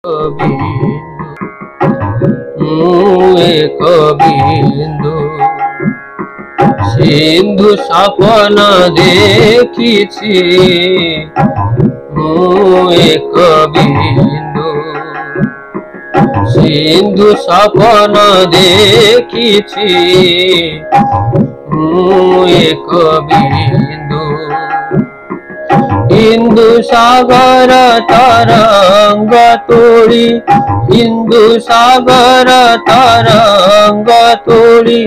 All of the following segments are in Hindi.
एक बिंदु सिंधु सपन देखिछि एक बिंदु सिंधु सपन देखिछि एक बिंदु हिंदू सागर तरंग तोड़ी हिंदू सागर तरंग तोड़ी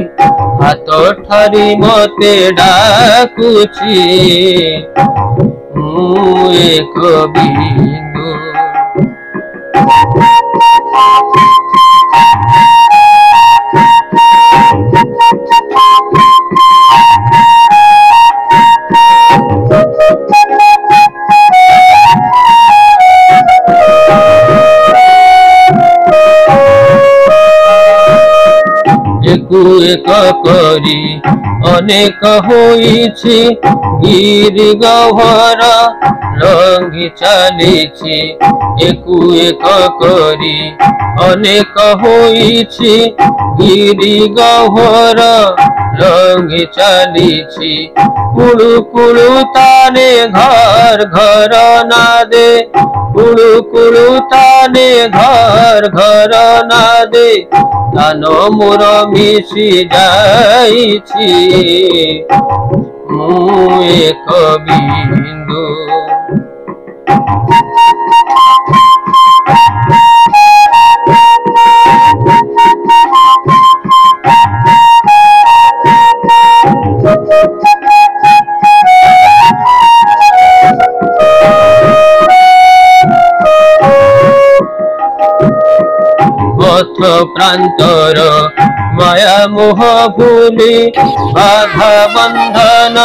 हाथ ठारी मते डाकुछि एक बिंदु एक करी अनेक होइछि गिरि गह्वर लंघि चलिछि एक करी अनेक होइछि गिरि गह्वर लंघि चलिछि कुळु कुळु ताने घर घर नादे कुळु कुळु ताने घर घर नादे तानो मोर मिशी जाइछि एक बिंदु पथ प्रांतर माया मोह भूली बाधा बंधन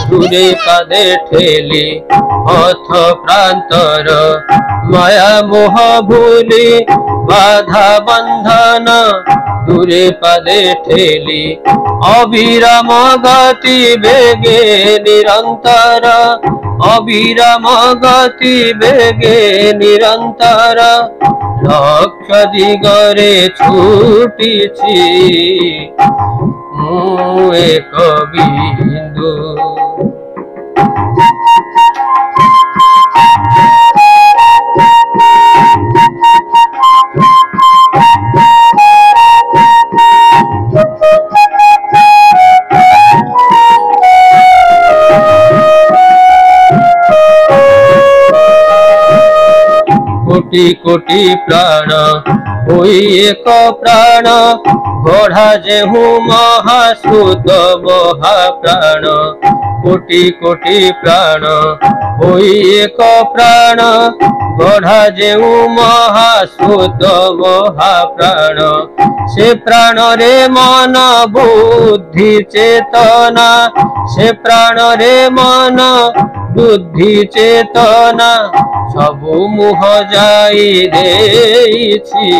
दूरे पदे ठेली पथ प्रांतर माया मोह भूली बाधा बंधन दूरे पदे ठेली अविराम गति बेगे निरंतर अविराम गति बेगे निरंतर लक्ष्य दिगरे छुटिछि एक बिंदु कोटि कोटि प्राण होई एक प्राण गढ़ा जेहू महासुत महाप्राण कोटि कोटि प्राण होई एक प्राण गढ़ा जेहू महासुत महाप्राण से प्राण रे मन बुद्धि चेतना से प्राण रे मन बुद्धि चेतना सबु मुह जाई देछि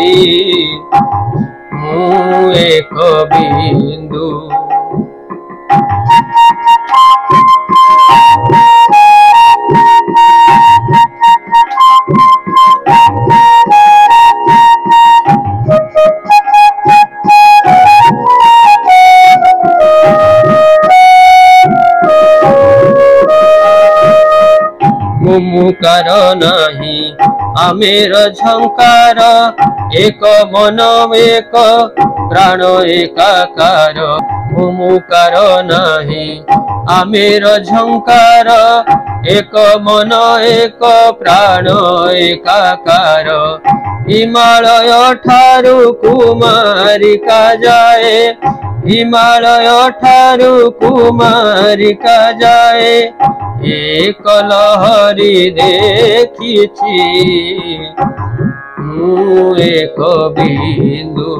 एक बिंदु मुमुकार नहीं आमेर झंकार एक मन एक प्राण एकाकार मुमुकार नहीं आमेर झंकार एक मन एक प्राण एकाकार हिमालय ठारू कुमारिका जाए हिमालय ठारू कुमारिका जाए एक लहरी देखिछि एक बिंदु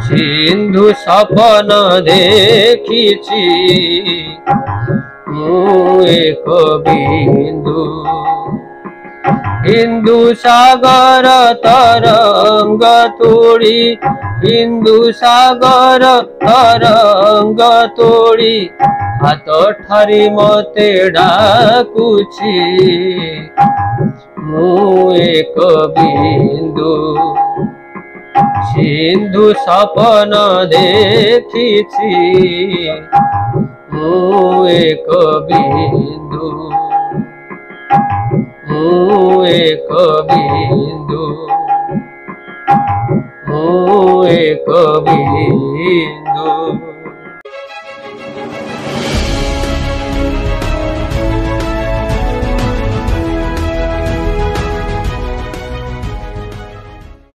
सिंधु सपन देखिछि एक बिंदु हिंदू सागर तरंग तोड़ी हिंदू सागर तरंग तोड़ी हाथ ठारी मते डाकुछि ମୁଁ ଏକ ବିନ୍ଦୁ। ସିନ୍ଧୁ ସପନ ଦେଖିଛି ମୁଁ ଏକ ବିନ୍ଦୁ। ମୁଁ ଏକ ବିନ୍ଦୁ।